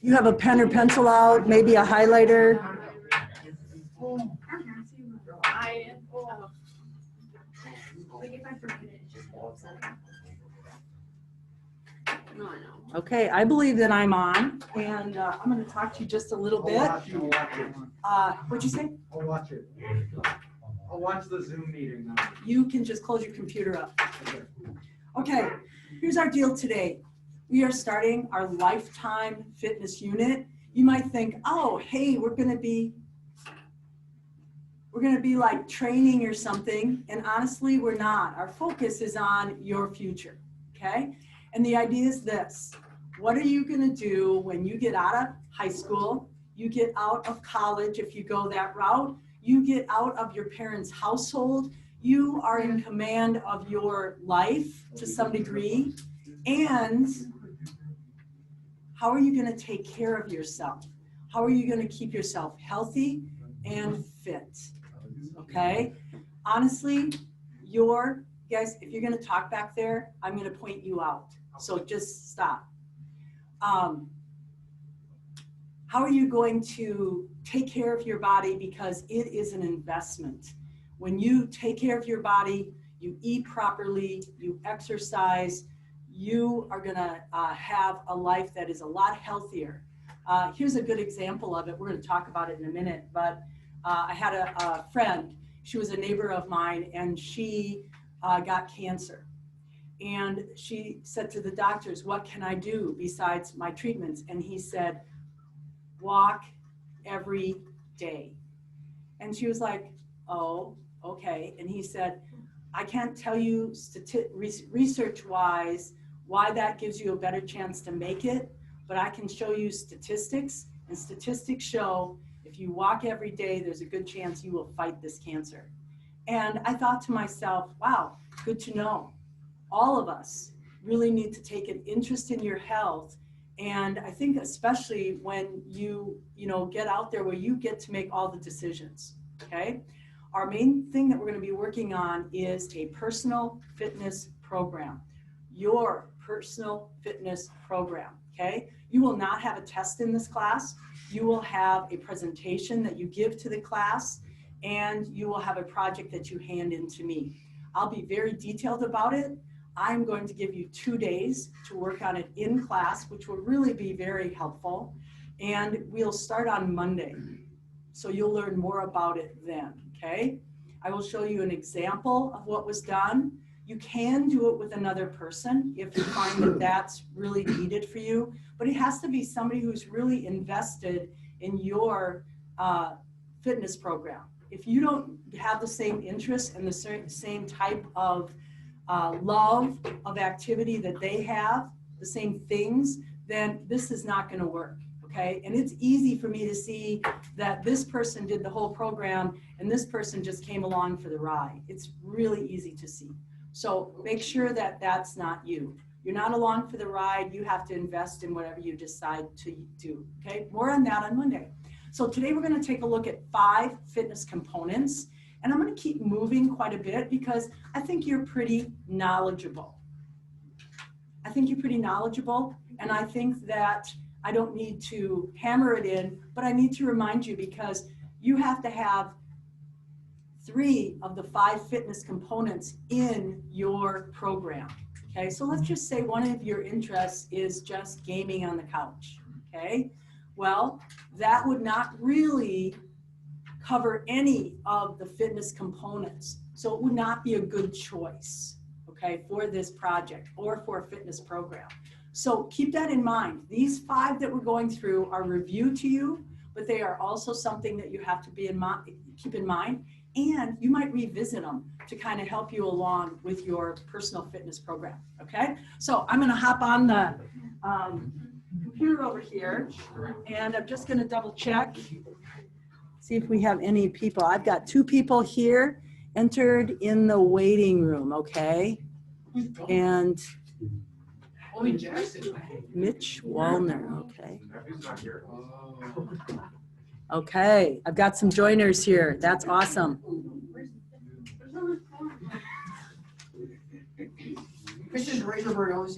you have a pen or pencil out, maybe a highlighter. Okay, I believe that I'm on, and I'm going to talk to you just a little bit. What'd you say? I'll watch it. I'll watch the Zoom meeting now. You can just close your computer up. Okay, here's our deal today. We are starting our Lifetime Fitness Unit. You might think, oh, hey, we're gonna be like training or something, and honestly, we're not. Our focus is on your future, okay? And the idea is this: what are you gonna do when you get out of high school, you get out of college if you go that route, you get out of your parents' household, you are in command of your life to some degree, and how are you gonna take care of yourself? How are you gonna keep yourself healthy and fit, okay? Honestly, guys, if you're gonna talk back there, I'm gonna point you out, so just stop. How are you going to take care of your body? Because it is an investment. When you take care of your body, you eat properly, you exercise, you are gonna have a life that is a lot healthier. Here's a good example of it. We're gonna talk about it in a minute, but I had a friend, she was a neighbor of mine, and she got cancer. And she said to the doctors, what can I do besides my treatments? And he said, walk every day. And she was like, oh, okay. And he said, I can't tell you research-wise why that gives you a better chance to make it, but I can show you statistics, and statistics show if you walk every day, there's a good chance you will fight this cancer. And I thought to myself, wow, good to know. All of us really need to take an interest in your health. And I think especially when you get out there where you get to make all the decisions, okay? Our main thing that we're gonna be working on is a personal fitness program, your personal fitness program, okay? You will not have a test in this class. You will have a presentation that you give to the class, and you will have a project that you hand in to me. I'll be very detailed about it. I'm going to give you 2 days to work on it in class, which will really be very helpful. And we'll start on Monday. So you'll learn more about it then, okay? I will show you an example of what was done. You can do it with another person if you find that that's really needed for you, but it has to be somebody who's really invested in your fitness program. If you don't have the same interest and the same type of love of activity that they have, the same things, then this is not going to work, okay? And it's easy for me to see that this person did the whole program and this person just came along for the ride. It's really easy to see. So make sure that that's not you. You're not along for the ride. You have to invest in whatever you decide to do, okay? More on that on Monday. So today we're going to take a look at 5 fitness components. And I'm going to keep moving quite a bit because I think you're pretty knowledgeable. I think you're pretty knowledgeable, and I think that I don't need to hammer it in, but I need to remind you because you have to have 3 of the 5 fitness components in your program. Okay, so let's just say one of your interests is just gaming on the couch. Okay, well, that would not really cover any of the fitness components. So it would not be a good choice, okay, for this project or for a fitness program. So keep that in mind. These 5 that we're going through are review to you, but they are also something that you have to keep in mind, and you might revisit them to kind of help you along with your personal fitness program, okay? So I'm gonna hop on the computer over here, and I'm just gonna double check. See if we have any people. I've got 2 people here entered in the waiting room, okay? And Mitch Wallner, okay. Okay, I've got some joiners here. That's awesome. Christian Razorberg always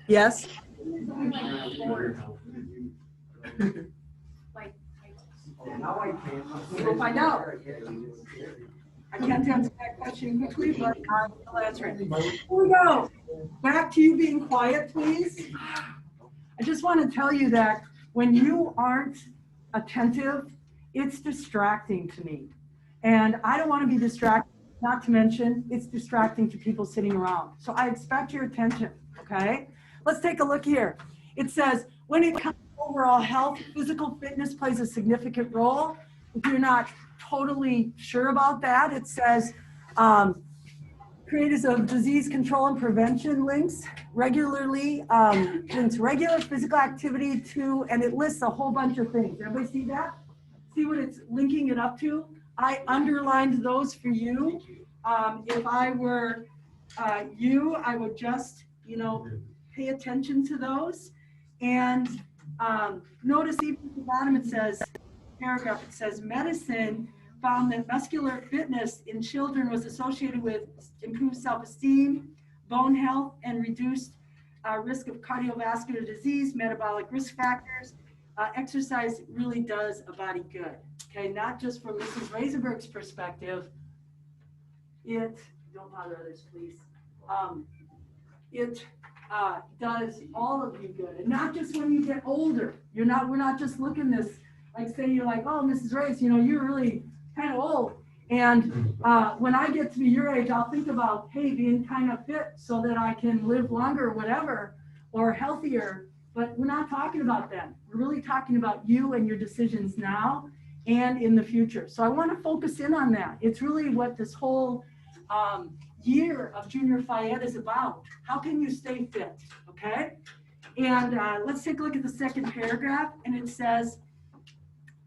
Yes? Now I can't. We'll find out. I can't answer that question quickly, but I'll answer it. Here we go. Back to you being quiet, please. I just want to tell you that when you aren't attentive, it's distracting to me. And I don't want to be distracted, not to mention it's distracting to people sitting around. So I expect your attention, okay? Let's take a look here. It says, when it comes to overall health, physical fitness plays a significant role. If you're not totally sure about that, it says, creators of disease control and prevention links regularly, links regular physical activity to, and it lists a whole bunch of things. Everybody see that? See what it's linking it up to? I underlined those for you. If I were you, I would just, pay attention to those. And notice even at the bottom it says, paragraph, it says medicine found that muscular fitness in children was associated with improved self-esteem, bone health, and reduced risk of cardiovascular disease, metabolic risk factors. Exercise really does a body good, okay? Not just from Mrs. Razorberg's perspective. Don't bother others, please. It does all of you good, and not just when you get older. We're not just looking this, like say you're like, oh, Mrs. Race, you're really kind of old. And when I get to be your age, I'll think about, hey, being kind of fit so that I can live longer or whatever, or healthier. But we're not talking about that. We're really talking about you and your decisions now and in the future. So I want to focus in on that. It's really what this whole year of Junior Fayette is about. How can you stay fit, okay? And let's take a look at the second paragraph, and it says,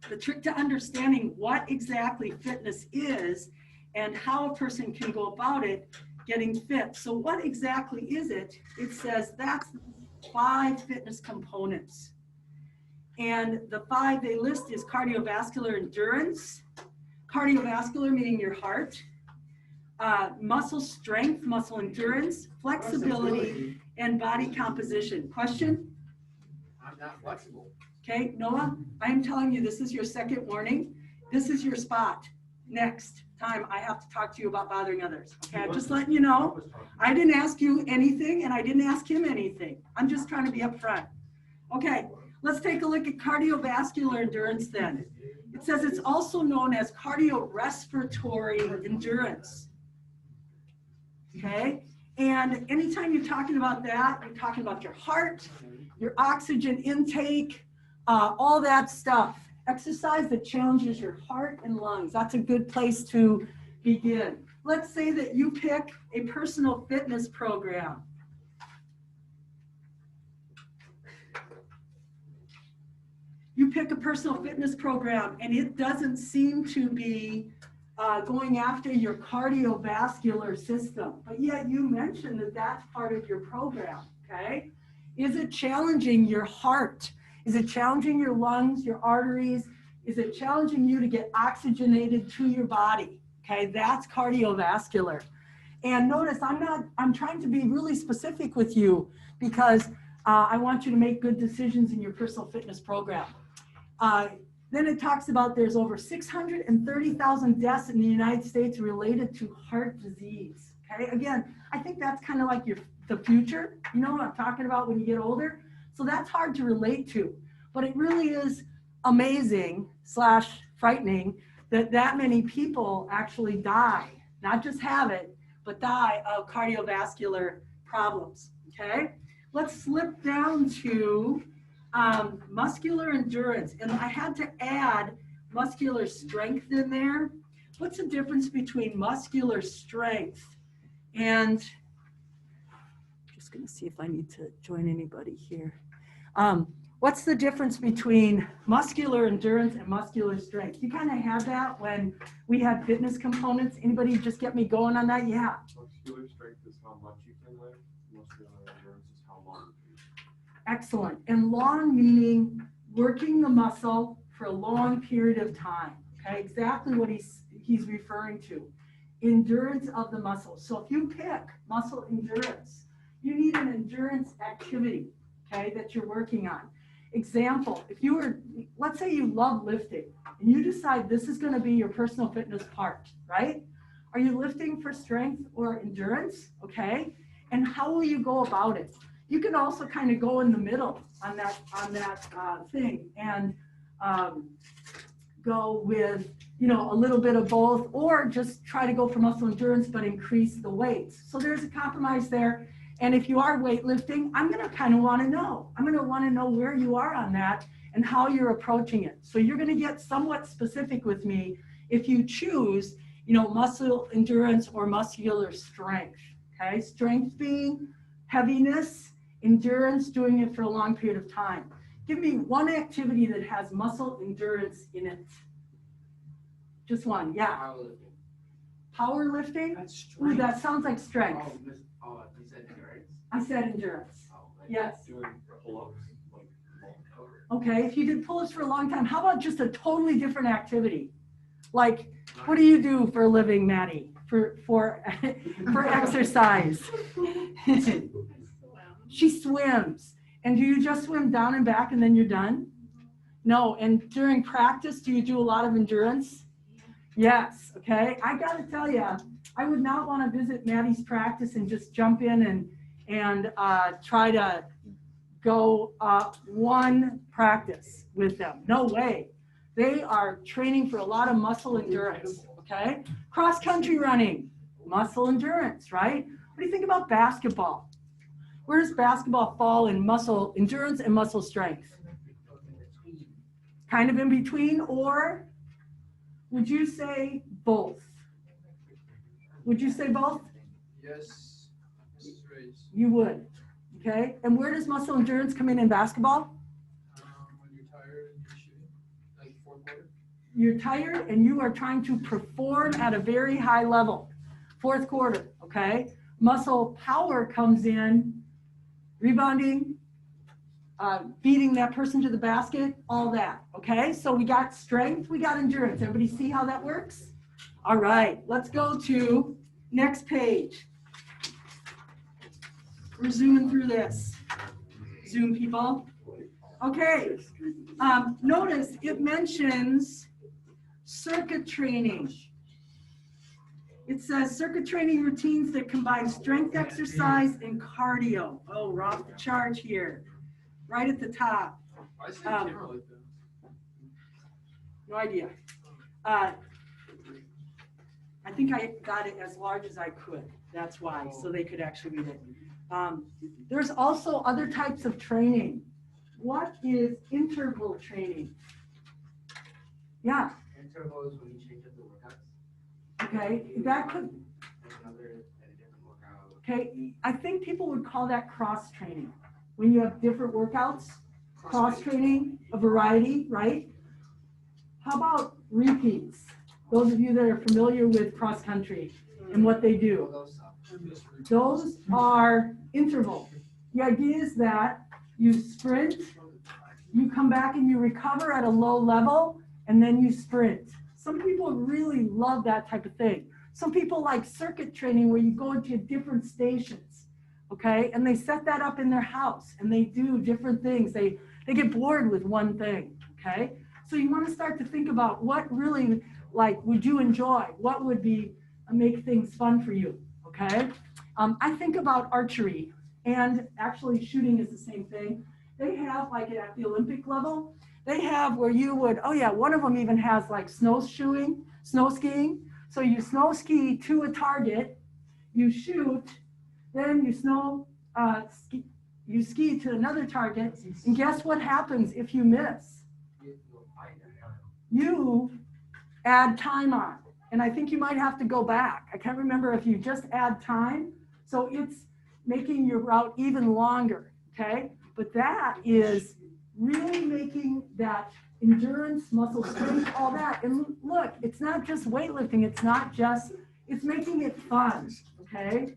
the trick to understanding what exactly fitness is and how a person can go about it getting fit. So what exactly is it? It says that's 5 fitness components. And the 5 they list is cardiovascular endurance, cardiovascular meaning your heart, muscle strength, muscle endurance, flexibility, and body composition. Question? I'm not flexible. Okay, Noah, I'm telling you, this is your second warning. This is your spot. Next time I have to talk to you about bothering others. Okay, I'm just letting you know. I didn't ask you anything, and I didn't ask him anything. I'm just trying to be upfront. Okay, let's take a look at cardiovascular endurance then. It says it's also known as cardiorespiratory endurance. Okay, and anytime you're talking about that, you're talking about your heart, your oxygen intake, all that stuff. Exercise that challenges your heart and lungs. That's a good place to begin. Let's say that you pick a personal fitness program. You pick a personal fitness program and it doesn't seem to be going after your cardiovascular system, but yet you mentioned that that's part of your program, okay? Is it challenging your heart? Is it challenging your lungs, your arteries? Is it challenging you to get oxygenated to your body? Okay, that's cardiovascular. And notice I'm trying to be really specific with you because I want you to make good decisions in your personal fitness program. Then it talks about there's over 630,000 deaths in the United States related to heart disease. Okay, again, I think that's kind of like the future, what I'm talking about when you get older. So that's hard to relate to, but it really is amazing / frightening that many people actually die, not just have it, but die of cardiovascular problems, okay? Let's slip down to muscular endurance, and I had to add muscular strength in there. What's the difference between muscular strength and, just gonna see if I need to join anybody here. What's the difference between muscular endurance and muscular strength? You kind of have that when we had fitness components. Anybody just get me going on that? Yeah. Muscular strength is how much you can lift. Muscular endurance is how long you can. Excellent. And long meaning working the muscle for a long period of time. okay? Exactly what he's referring to. Endurance of the muscle. So if you pick muscle endurance, you need an endurance activity, okay, that you're working on. Example, if you were, let's say you love lifting and you decide this is going to be your personal fitness part, right? Are you lifting for strength or endurance? Okay. And how will you go about it? You can also kind of go in the middle on that thing and go with, you know, a little bit of both, or just try to go for muscle endurance but increase the weights. So there's a compromise there. And if you are weightlifting, I'm going to kind of want to know. I'm going to want to know where you are on that and how you're approaching it. So you're going to get somewhat specific with me if you choose, you know, muscle endurance or muscular strength. Okay, strength being heaviness, endurance doing it for a long period of time. Give me one activity that has muscle endurance in it. Just one, yeah. Powerlifting. Powerlifting? That's Ooh, strength. that sounds like strength. You said endurance? I said endurance. Oh, like Yes. Doing pull-ups, like, Okay, if you did pull-ups for a long time, how about just a totally different activity? Like, what do you do for a living, Maddie, for exercise? She swims. And do you just swim down and back and then you're done? No, and during practice, do you do a lot of endurance? Yes, okay. I gotta tell you, I would not want to visit Maddie's practice and just jump in and try to go one practice with them. No way. They are training for a lot of muscle endurance, okay? Cross-country running, muscle endurance, right? What do you think about basketball? Where does basketball fall in muscle endurance and muscle strength? Kind of in between, or would you say both? Would you say both? Yes. Mrs. Reyes. You would, okay? And where does muscle endurance come in basketball? When you're tired and you're shooting, like fourth quarter. You're tired and you are trying to perform at a very high level. Fourth quarter, okay? Muscle power comes in, rebounding, beating that person to the basket, all that, okay? So we got strength, we got endurance. Everybody see how that works? All right, let's go to next page. We're zooming through this. Zoom people. Okay, notice it mentions circuit training. It says circuit training routines that combine strength exercise and cardio. Oh, we're off the chart here. Right at the top. Why is the camera like that? No idea. I think I got it as large as I could. That's why, so they could actually read it. There's also other types of training. What is interval training? Yeah, Interval is when you change up the workouts. okay, that could, Like another at a different workout. okay, I think people would call that cross training. When you have different workouts, cross training, a variety, right? How about repeats? Those of you that are familiar with cross country and what they do. Those suck. Those are interval. The idea is that you sprint, you come back and you recover at a low level, and then you sprint. Some people really love that type of thing. Some people like circuit training where you go into different stations, okay? And they set that up in their house and they do different things. They get bored with one thing, okay? So you want to start to think about what really, like, would you enjoy? What would be make things fun for you, okay? I think about archery, and actually shooting is the same thing. They have, like, at the Olympic level, they have where you would, oh yeah, one of them even has like snow skiing. So you snow ski to a target, you shoot, then you ski to another target, and guess what happens if you miss? You add time on, and I think you might have to go back. I can't remember if you just add time, so it's making your route even longer, okay? But that is really making that endurance, muscle strength, all that. And look, it's not just weightlifting, it's making it fun, okay?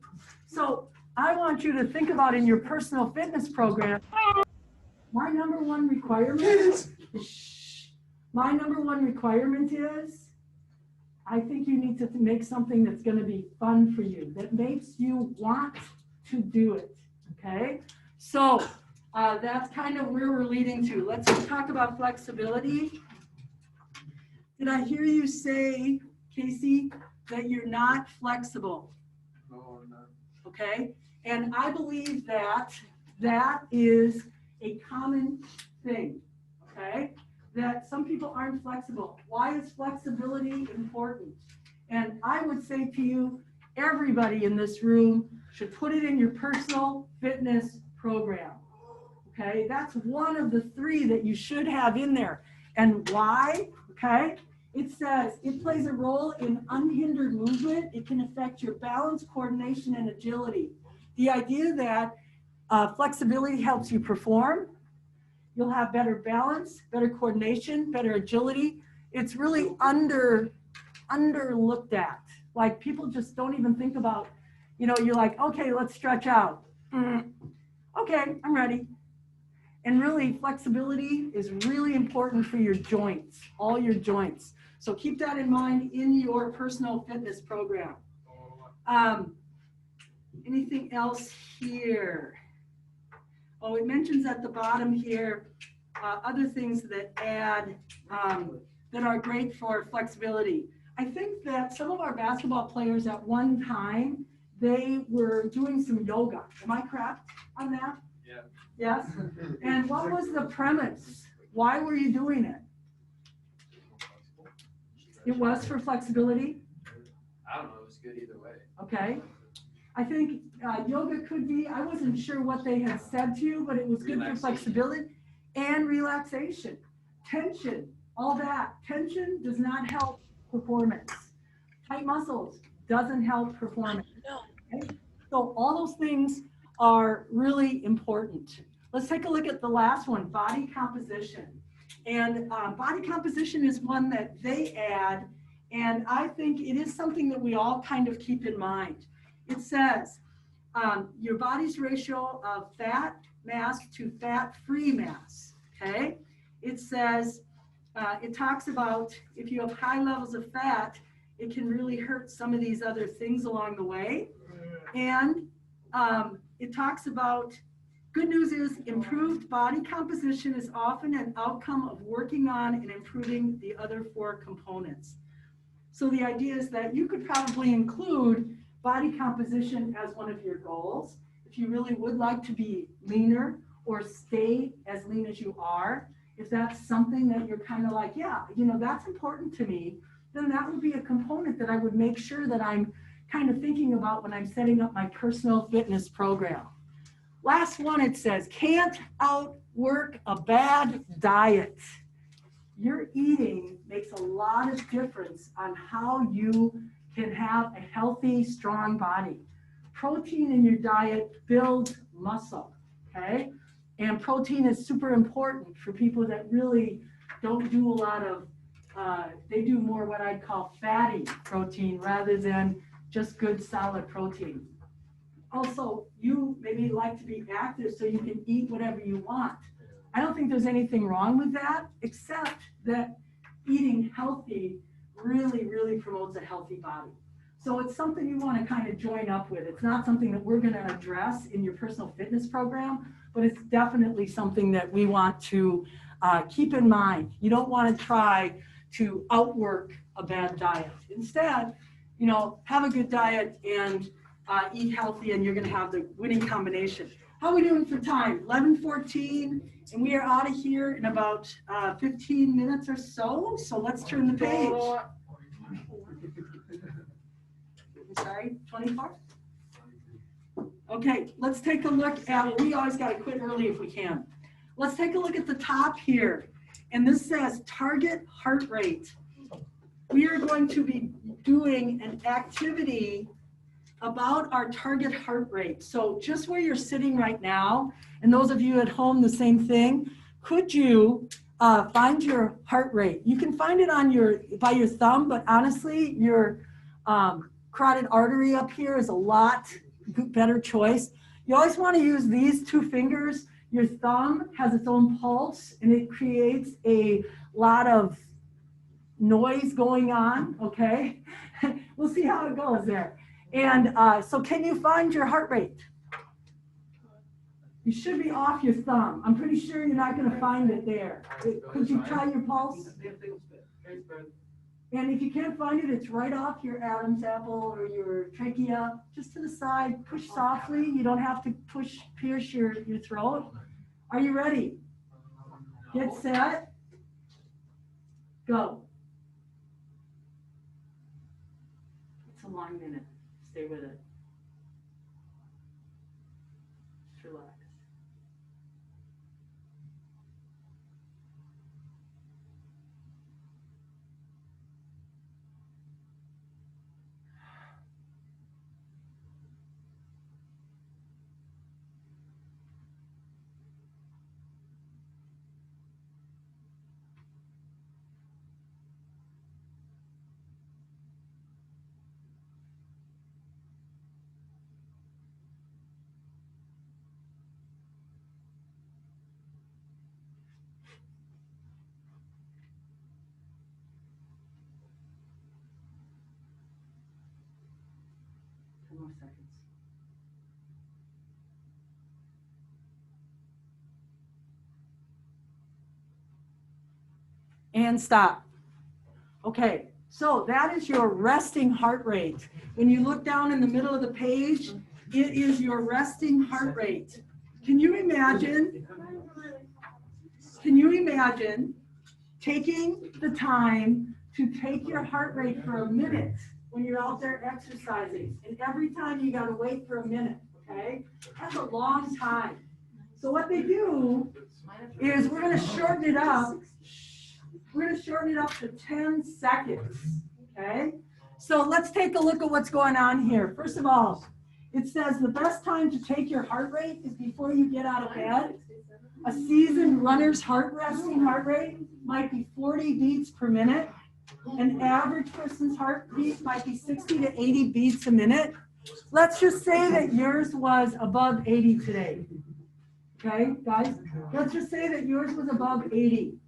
So I want you to think about in your personal fitness program, my number one requirement, My number one requirement is, I think you need to make something that's going to be fun for you, that makes you want to do it, okay? So that's kind of where we're leading to. Let's talk about flexibility. Did I hear you say, Casey, that you're not flexible? No, I'm not. Okay, and I believe that that is a common thing, okay? That some people aren't flexible. Why is flexibility important? And I would say to you, everybody in this room should put it in your personal fitness program, okay? That's one of the 3 that you should have in there. And why, okay? It says it plays a role in unhindered movement. It can affect your balance, coordination, and agility. The idea that flexibility helps you perform. You'll have better balance, better coordination, better agility. It's really underlooked at. Like people just don't even think about, you know, you're like, okay, let's stretch out. Okay, I'm ready. And really, flexibility is really important for your joints, all your joints. So keep that in mind in your personal fitness program. Anything else here? Oh, it mentions at the bottom here, other things that add, that are great for flexibility. I think that some of our basketball players at one time, they were doing some yoga. Am I correct on that? Yeah. Yes? And what was the premise? Why were you doing it? It was for flexibility? I don't know, it was good either way. Okay. I think yoga could be, I wasn't sure what they had said to you, but it was good for flexibility and relaxation. Tension, all that. Tension does not help performance. Tight muscles doesn't help performance. Okay? So all those things are really important. Let's take a look at the last one, body composition. And body composition is one that they add, and I think it is something that we all kind of keep in mind. It says your body's ratio of fat mass to fat-free mass, okay? It says, it talks about if you have high levels of fat, it can really hurt some of these other things along the way. And it talks about, good news is improved body composition is often an outcome of working on and improving the other 4 components. So the idea is that you could probably include body composition as one of your goals. If you really would like to be leaner or stay as lean as you are, if that's something that you're kind of like, yeah, you know, that's important to me, then that would be a component that I would make sure that I'm kind of thinking about when I'm setting up my personal fitness program. Last one, it says, can't outwork a bad diet. Your eating makes a lot of difference on how you can have a healthy, strong body. Protein in your diet builds muscle, okay? And protein is super important for people that really don't do a lot of, they do more what I'd call fatty protein rather than just good solid protein. Also, you maybe like to be active so you can eat whatever you want. I don't think there's anything wrong with that, except that eating healthy really, really promotes a healthy body. So it's something you want to kind of join up with. It's not something that we're going to address in your personal fitness program, but it's definitely something that we want to keep in mind. You don't want to try to outwork a bad diet. Instead, you know, have a good diet and eat healthy, and you're going to have the winning combination. How are we doing for time? 11:14, and we are out of here in about 15 minutes or so. So let's turn the page. Sorry, 24? Okay, let's take a look at, we always got to quit early if we can. Let's take a look at the top here. And this says target heart rate. We are going to be doing an activity about our target heart rate. So just where you're sitting right now, and those of you at home, the same thing, could you find your heart rate? You can find it on by your thumb, but honestly, your carotid artery up here is a lot better choice. You always want to use these 2 fingers. Your thumb has its own pulse, and it creates a lot of noise going on, okay? We'll see how it goes there. And so can you find your heart rate? You should be off your thumb. I'm pretty sure you're not going to find it there. Could you try your pulse? And if you can't find it, it's right off your Adam's apple or your trachea, just to the side. Push softly. You don't have to pierce your throat. Are you ready? Get set. Go. It's a long minute. Stay with it. Just relax. More seconds. And stop. Okay, so that is your resting heart rate. When you look down in the middle of the page, it is your resting heart rate. Can you imagine taking the time to take your heart rate for a minute when you're out there exercising? And every time you got to wait for a minute, okay? That's a long time. So what they do is we're going to shorten it up. We're going to shorten it up to 10 seconds, okay? So let's take a look at what's going on here. First of all, it says the best time to take your heart rate is before you get out of bed. A seasoned runner's resting heart rate might be 40 beats per minute. An average person's heartbeat might be 60 to 80 beats a minute. Let's just say that yours was above 80 today. Okay, guys? Let's just say that yours was above 80.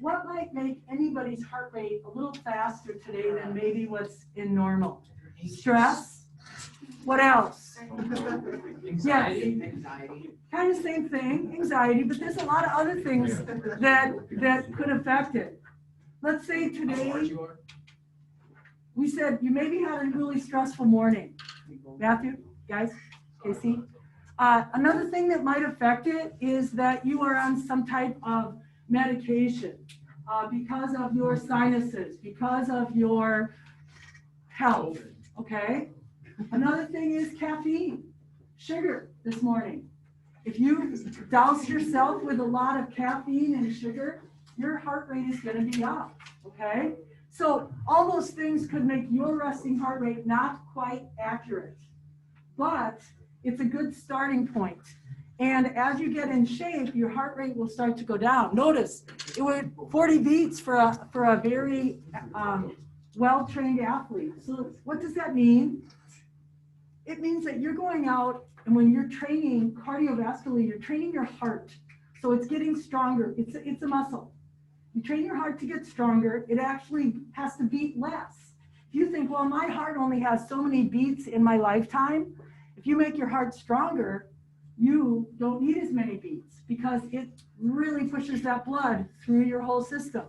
What might make anybody's heart rate a little faster today than maybe what's in normal? Stress? What else? Anxiety. Yes. Kind of same thing, anxiety, but there's a lot of other things that could affect it. Let's say today, we said you maybe had a really stressful morning. Matthew, guys, Casey. Another thing that might affect it is that you are on some type of medication because of your sinuses, because of your health, okay? Another thing is caffeine, sugar this morning. If you douse yourself with a lot of caffeine and sugar, your heart rate is going to be up, okay? So all those things could make your resting heart rate not quite accurate, but it's a good starting point. And as you get in shape, your heart rate will start to go down. Notice, it went 40 beats for a very well-trained athlete. So what does that mean? It means that you're going out, and when you're training cardiovascularly, you're training your heart. So it's getting stronger. It's a muscle. You train your heart to get stronger. It actually has to beat less. If you think, well, my heart only has so many beats in my lifetime, if you make your heart stronger, you don't need as many beats because it really pushes that blood through your whole system.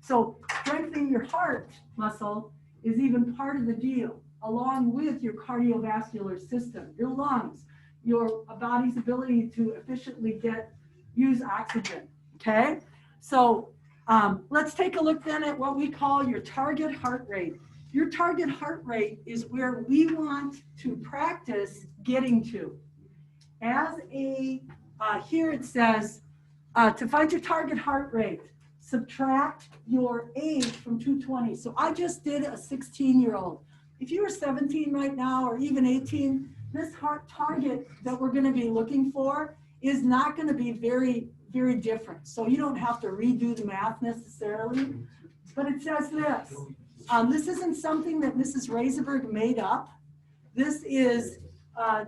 So strengthening your heart muscle is even part of the deal, along with your cardiovascular system, your lungs, your body's ability to efficiently use oxygen, okay? So let's take a look then at what we call your target heart rate. Your target heart rate is where we want to practice getting to. Here it says, to find your target heart rate, subtract your age from 220. So I just did a 16-year-old. If you were 17 right now or even 18, this heart target that we're going to be looking for is not going to be very, very different. So you don't have to redo the math necessarily. But it says this. This isn't something that Mrs. Razorberg made up. This is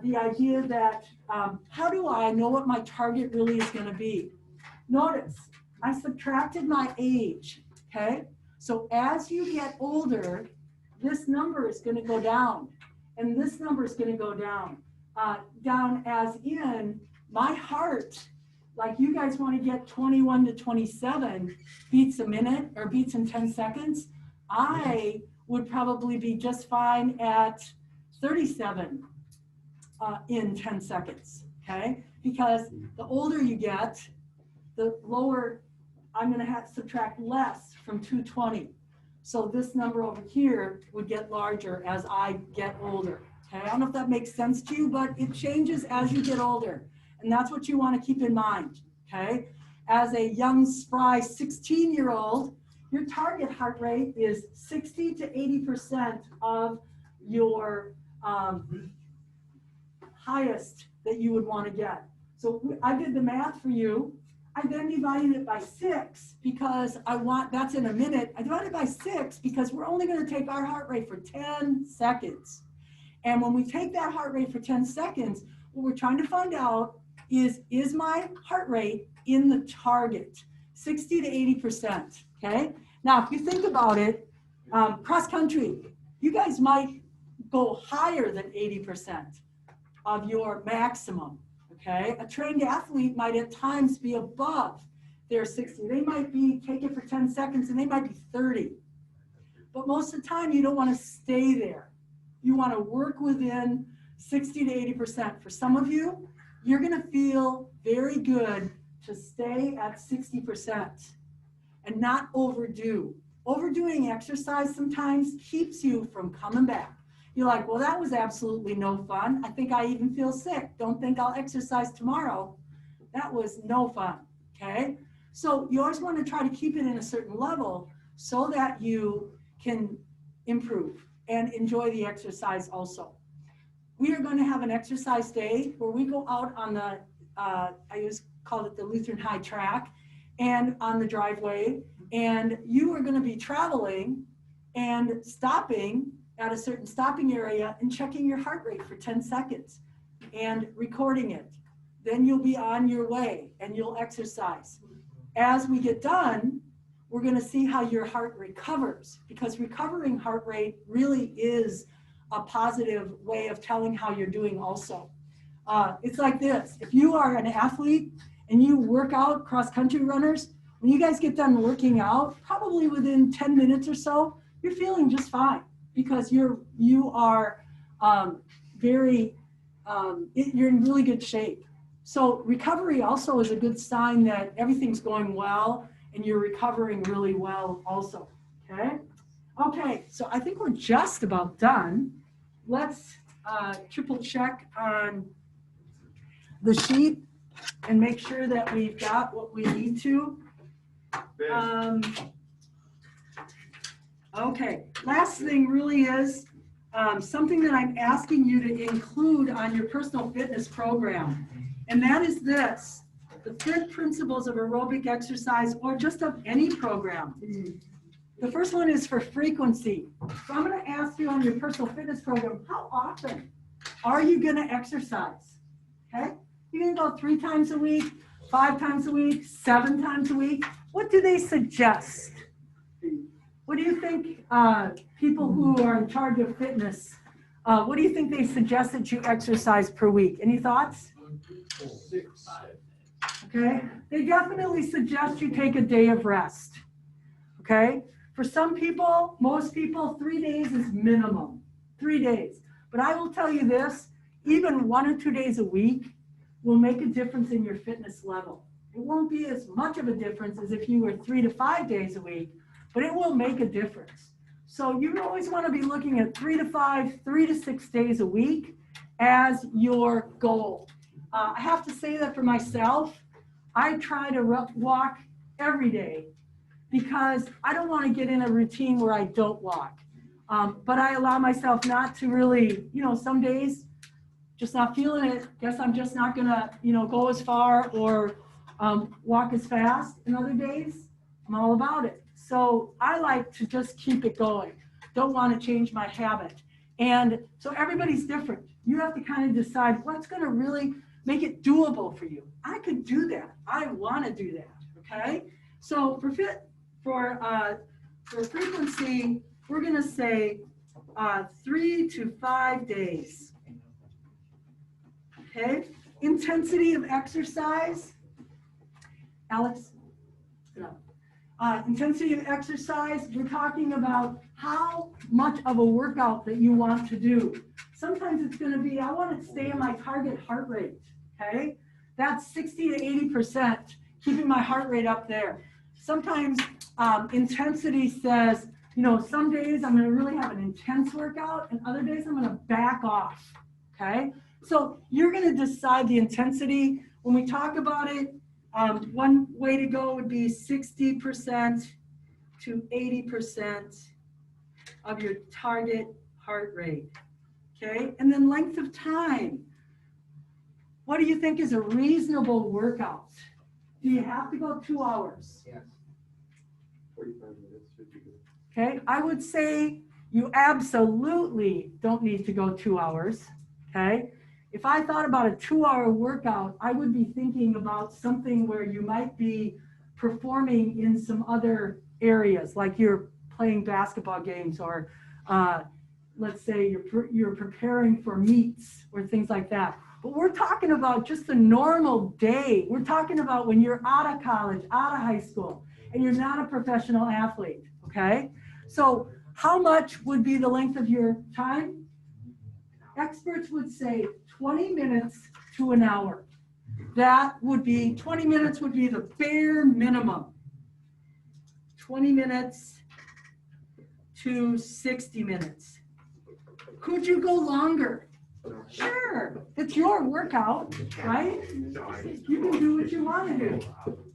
the idea that how do I know what my target really is going to be? Notice, I subtracted my age, okay? So as you get older, this number is going to go down, and this number is going to go down. Down as in my heart, like you guys want to get 21 to 27 beats a minute or beats in 10 seconds. I would probably be just fine at 37 in 10 seconds, okay? Because the older you get, the lower, I'm going to have to subtract less from 220. So this number over here would get larger as I get older. Okay, I don't know if that makes sense to you, but it changes as you get older. And that's what you want to keep in mind, okay? As a young, spry 16-year-old, your target heart rate is 60 to 80% of your highest that you would want to get. So I did the math for you. I then divided it by 6 because that's in a minute. I divided it by 6 because we're only going to take our heart rate for 10 seconds. And when we take that heart rate for 10 seconds, what we're trying to find out is my heart rate in the target, 60 to 80%, okay? Now, if you think about it, cross country, you guys might go higher than 80% of your maximum, okay? A trained athlete might at times be above their 60. They might take it for 10 seconds and they might be 30. But most of the time, you don't want to stay there. You want to work within 60 to 80%. For some of you, you're going to feel very good to stay at 60% and not overdo. Overdoing exercise sometimes keeps you from coming back. You're like, well, that was absolutely no fun. I think I even feel sick. Don't think I'll exercise tomorrow. That was no fun, okay? So you always want to try to keep it in a certain level so that you can improve and enjoy the exercise also. We are going to have an exercise day where we go out on the, I always call it the Lutheran High Track, and on the driveway, and you are going to be traveling and stopping at a certain stopping area and checking your heart rate for 10 seconds and recording it. Then you'll be on your way and you'll exercise. As we get done, we're going to see how your heart recovers, because recovering heart rate really is a positive way of telling how you're doing also. It's like this. If you are an athlete and you work out, cross-country runners, when you guys get done working out, probably within 10 minutes or so, you're feeling just fine because you are you're in really good shape. So recovery also is a good sign that everything's going well and you're recovering really well also, okay? Okay, so I think we're just about done. Let's triple check on the sheet and make sure that we've got what we need to. Okay, last thing really is something that I'm asking you to include on your personal fitness program, and that is this: the FIT principles of aerobic exercise, or just of any program. The first one is for frequency. So I'm going to ask you on your personal fitness program, how often are you going to exercise? Okay? You're going to go 3 times a week, 5 times a week, 7 times a week. What do they suggest? What do you think people who are in charge of fitness, what do you think they suggest that you exercise per week? Any thoughts? 6. Okay? They definitely suggest you take a day of rest. Okay? For some people, most people, 3 days is minimum. 3 days. But I will tell you this, even 1 or 2 days a week will make a difference in your fitness level. It won't be as much of a difference as if you were 3 to 5 days a week, but it will make a difference. So you always want to be looking at 3 to 5, 3 to 6 days a week as your goal. I have to say that for myself, I try to walk every day because I don't want to get in a routine where I don't walk. But I allow myself not to really, some days just not feeling it. Guess I'm just not going to, go as far or walk as fast. And other days, I'm all about it. So I like to just keep it going. Don't want to change my habit. And so everybody's different. You have to kind of decide what's going to really make it doable for you. I could do that. I want to do that. Okay. So for for frequency, we're gonna say 3 to 5 days. Okay, intensity of exercise. Alex? No. Intensity of exercise, we're talking about how much of a workout that you want to do. Sometimes it's gonna be, I want to stay in my target heart rate, okay? That's 60 to 80%, keeping my heart rate up there. Sometimes intensity says, you know, some days I'm gonna really have an intense workout and other days I'm gonna back off, okay? So you're gonna decide the intensity. When we talk about it, one way to go would be 60% to 80% of your target heart rate, okay? And then length of time. What do you think is a reasonable workout? Do you have to go 2 hours? Yes. 45 minutes should be good. Okay, I would say you absolutely don't need to go 2 hours, okay? If I thought about a 2-hour workout, I would be thinking about something where you might be performing in some other areas, like you're playing basketball games, or let's say you're preparing for meets or things like that. But we're talking about just a normal day. We're talking about when you're out of college, out of high school, and you're not a professional athlete, okay? So how much would be the length of your time? Experts would say 20 minutes to an hour. That would be, 20 minutes would be the bare minimum. 20 minutes to 60 minutes. Could you go longer? Sure, it's your workout, right? You can do what you want to do.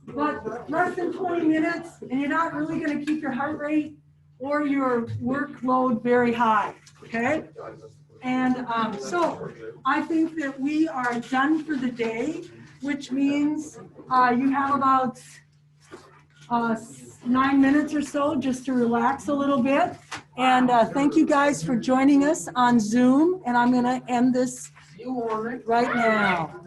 But less than 20 minutes, and you're not really going to keep your heart rate or your workload very high, okay? And so I think that we are done for the day, which means you have about 9 minutes or so just to relax a little bit. And thank you guys for joining us on Zoom. And I'm going to end this right now.